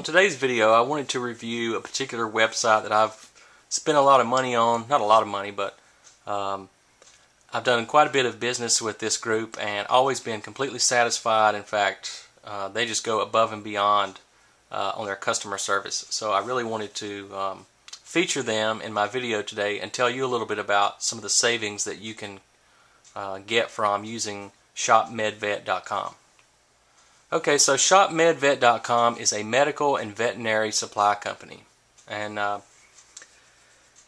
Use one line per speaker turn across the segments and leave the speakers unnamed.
today's video, I wanted to review a particular website that I've spent a lot of money on. Not a lot of money, but I've done quite a bit of business with this group and always been completely satisfied. In fact, they just go above and beyond on their customer service. So I really wanted to feature them in my video today and tell you a little bit about some of the savings that you can get from using shopmedvet.com. Okay, so shopmedvet.com is a medical and veterinary supply company, and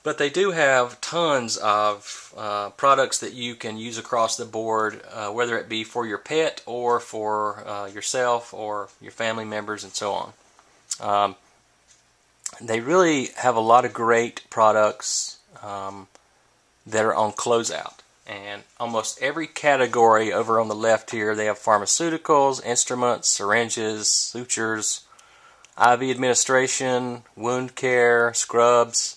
but they do have tons of products that you can use across the board, whether it be for your pet or for yourself or your family members and so on. They really have a lot of great products that are on closeout. And almost every category over on the left here, they have pharmaceuticals, instruments, syringes, sutures, IV administration, wound care, scrubs,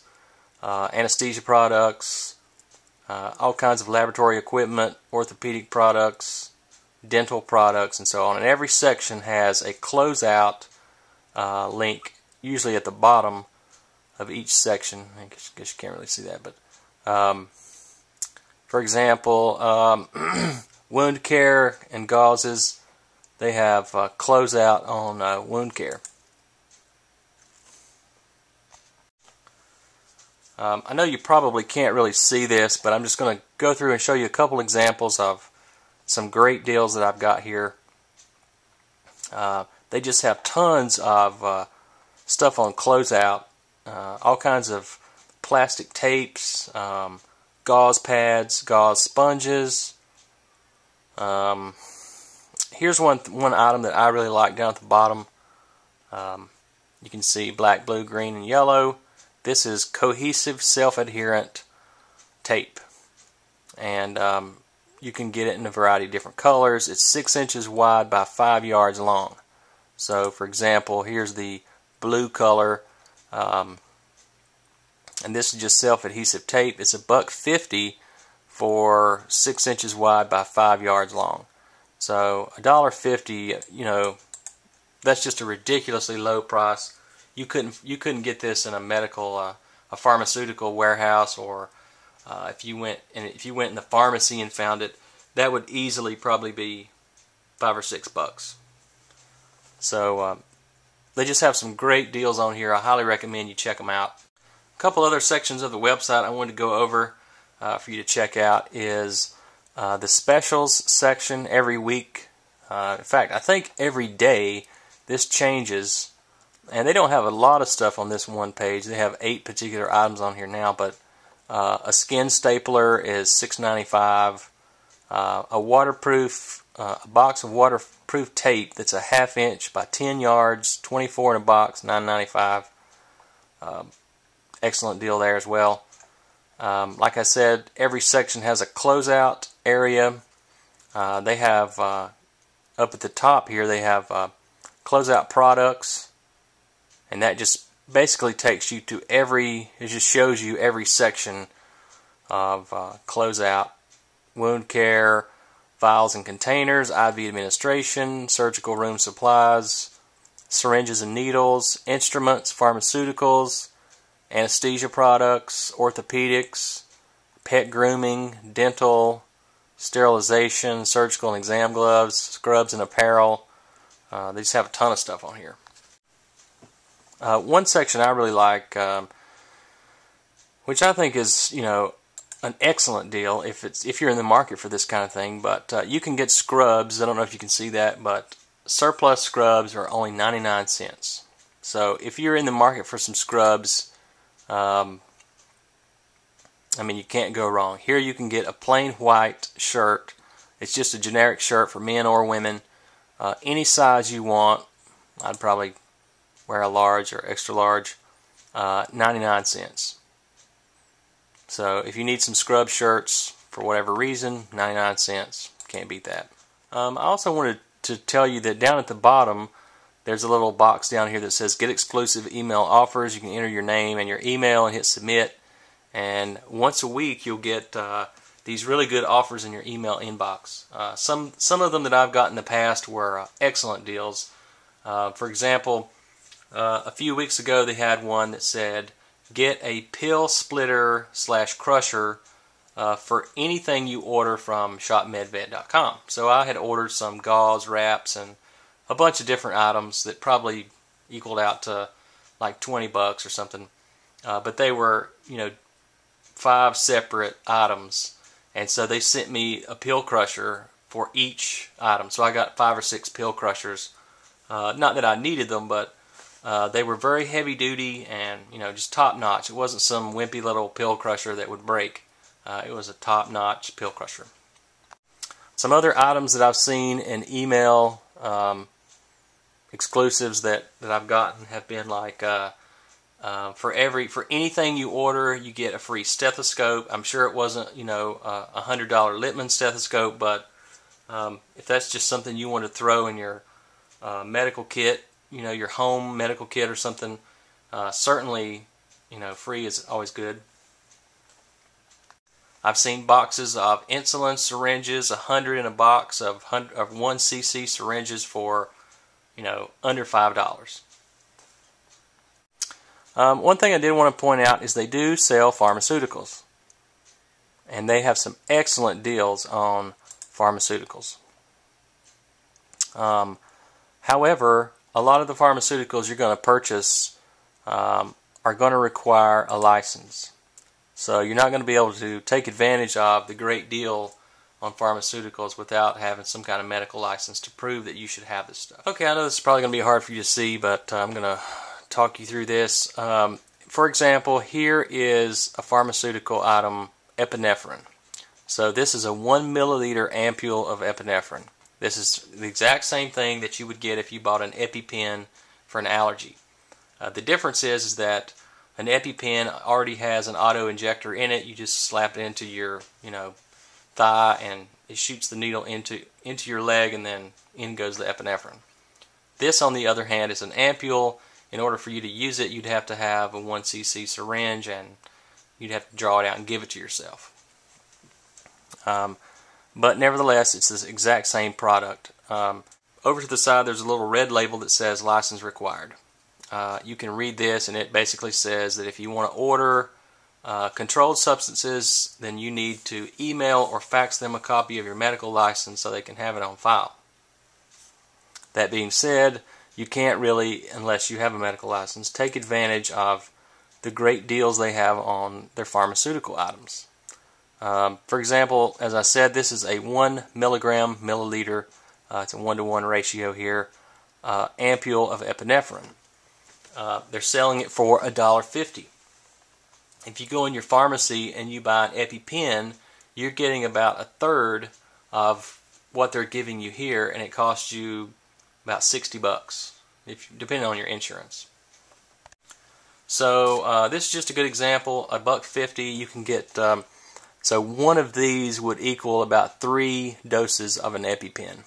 anesthesia products, all kinds of laboratory equipment, orthopedic products, dental products, and so on. And every section has a closeout link, usually at the bottom of each section. I guess you can't really see that, but for example, wound care and gauzes, they have closeout on wound care. I know you probably can't really see this, but I'm just going to go through and show you a couple examples of some great deals that I've got here. They just have tons of stuff on closeout, all kinds of plastic tapes, gauze pads, gauze sponges. Here's one item that I really like down at the bottom. You can see black, blue, green, and yellow. This is cohesive, self-adherent tape, and you can get it in a variety of different colors. It's 6 inches wide by 5 yards long. So, for example, here's the blue color. And this is just self-adhesive tape. It's $1.50 for 6 inches wide by 5 yards long. So $1.50, you know, that's just a ridiculously low price. You couldn't get this in a medical, a pharmaceutical warehouse, or if you went in the pharmacy and found it, that would easily probably be $5 or $6. So they just have some great deals on here. I highly recommend you check them out. A couple other sections of the website I wanted to go over for you to check out is the specials section every week. In fact, I think every day this changes, and they don't have a lot of stuff on this one page. They have 8 particular items on here now, but a skin stapler is $6.95. A box of waterproof tape that's a 1/2 inch by 10 yards, 24 in a box, $9.95. Excellent deal there as well. Like I said, every section has a closeout area. They have up at the top here, they have closeout products, and that just basically takes you to it just shows you every section of closeout: wound care, vials and containers, IV administration, surgical room supplies, syringes and needles, instruments, pharmaceuticals, anesthesia products, orthopedics, pet grooming, dental, sterilization, surgical and exam gloves, scrubs and apparel. They just have a ton of stuff on here. One section I really like, which I think is, you know, an excellent deal if you're in the market for this kind of thing, but you can get scrubs. I don't know if you can see that, but surplus scrubs are only 99 cents. So if you're in the market for some scrubs, I mean, you can't go wrong. Here you can get a plain white shirt. It's just a generic shirt for men or women. Any size you want. I'd probably wear a large or extra large. 99 cents. So if you need some scrub shirts for whatever reason, 99 cents. Can't beat that. I also wanted to tell you that down at the bottom, there's a little box down here that says get exclusive email offers. You can enter your name and your email and hit submit, and once a week you'll get these really good offers in your email inbox. Some of them that I've got in the past were excellent deals. For example, A few weeks ago they had one that said, get a pill splitter / crusher for anything you order from shopmedvet.com. So I had ordered some gauze wraps and a bunch of different items that probably equaled out to like $20 or something. But they were, 5 separate items, and so they sent me a pill crusher for each item. So I got 5 or 6 pill crushers. Not that I needed them, but they were very heavy duty and just top notch. It wasn't some wimpy little pill crusher that would break. It was a top notch pill crusher. Some other items that I've seen in email exclusives that I've gotten have been like for anything you order, you get a free stethoscope. I'm sure it wasn't a $100 Littman stethoscope, but if that's just something you want to throw in your medical kit, your home medical kit or something, certainly free is always good. I've seen boxes of insulin syringes, 100 in a box of 1cc syringes for under $5. One thing I did want to point out is they do sell pharmaceuticals, and they have some excellent deals on pharmaceuticals. However, a lot of the pharmaceuticals you're going to purchase are going to require a license. So you're not going to be able to take advantage of the great deal on pharmaceuticals without having some kind of medical license to prove that you should have this stuff. Okay, I know this is probably going to be hard for you to see, but I'm going to talk you through this. For example, here is a pharmaceutical item, epinephrine. So this is a 1 milliliter ampule of epinephrine. This is the exact same thing that you would get if you bought an EpiPen for an allergy. The difference is that an EpiPen already has an auto injector in it. You just slap it into your thigh and it shoots the needle into your leg, and then in goes the epinephrine. This, on the other hand, is an ampule. In order for you to use it, you'd have to have a 1cc syringe, and you'd have to draw it out and give it to yourself. But nevertheless, it's the exact same product. Over to the side, there's a little red label that says license required. You can read this, and it basically says that if you want to order controlled substances, then you need to email or fax them a copy of your medical license so they can have it on file. That being said, you can't really, unless you have a medical license, take advantage of the great deals they have on their pharmaceutical items. For example, as I said, this is a 1 milliliter, it's a 1-to-1 ratio here, ampule of epinephrine. They're selling it for $1.50. If you go in your pharmacy and you buy an EpiPen, you're getting about 1/3 of what they're giving you here, and it costs you about $60, depending on your insurance. So this is just a good example. $1.50, you can get. So one of these would equal about 3 doses of an EpiPen.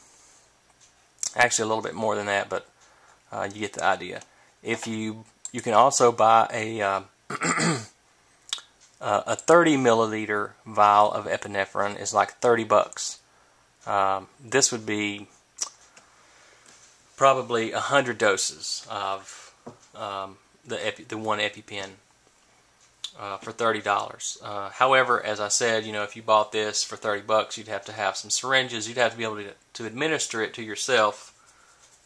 Actually, a little bit more than that, but you get the idea. If you can also buy a 30 milliliter vial of epinephrine is like $30. This would be probably 100 doses of the one EpiPen for $30. However, as I said, if you bought this for $30, you'd have to have some syringes. You'd have to be able to administer it to yourself.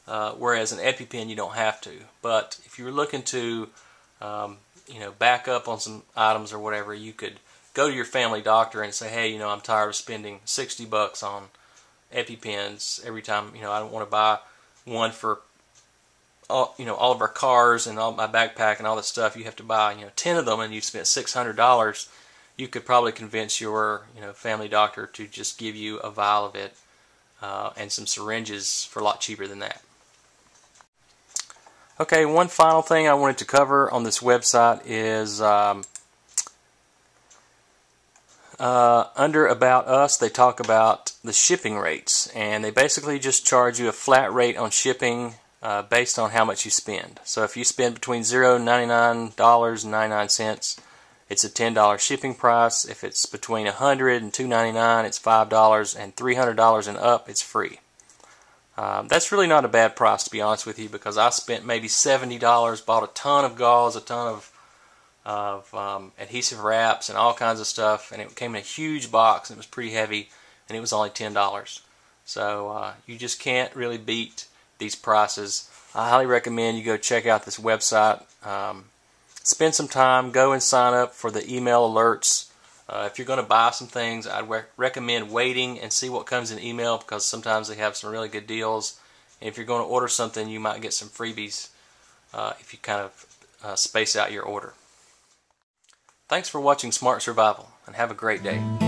Whereas an EpiPen, you don't have to. But if you were looking to, back up on some items or whatever, you could go to your family doctor and say, hey, I'm tired of spending $60 on EpiPens every time. I don't want to buy one for all of our cars and all my backpack and all that stuff. You have to buy 10 of them, and you've spent $600. You could probably convince your family doctor to just give you a vial of it and some syringes for a lot cheaper than that. Okay, one final thing I wanted to cover on this website is under About Us, they talk about the shipping rates, and they basically just charge you a flat rate on shipping based on how much you spend. So if you spend between $0 and $99.99, it's a $10 shipping price. If it's between $100 and $299, it's $5, and $300 and up, it's free. That's really not a bad price, to be honest with you, because I spent maybe $70, bought a ton of gauze, a ton of adhesive wraps and all kinds of stuff, and it came in a huge box and it was pretty heavy, and it was only $10. So you just can't really beat these prices. I highly recommend you go check out this website. Spend some time, go and sign up for the email alerts. If you're going to buy some things, I'd recommend waiting and see what comes in email, because sometimes they have some really good deals. And if you're going to order something, you might get some freebies if you kind of space out your order. Thanks for watching Smart Survival, and have a great day.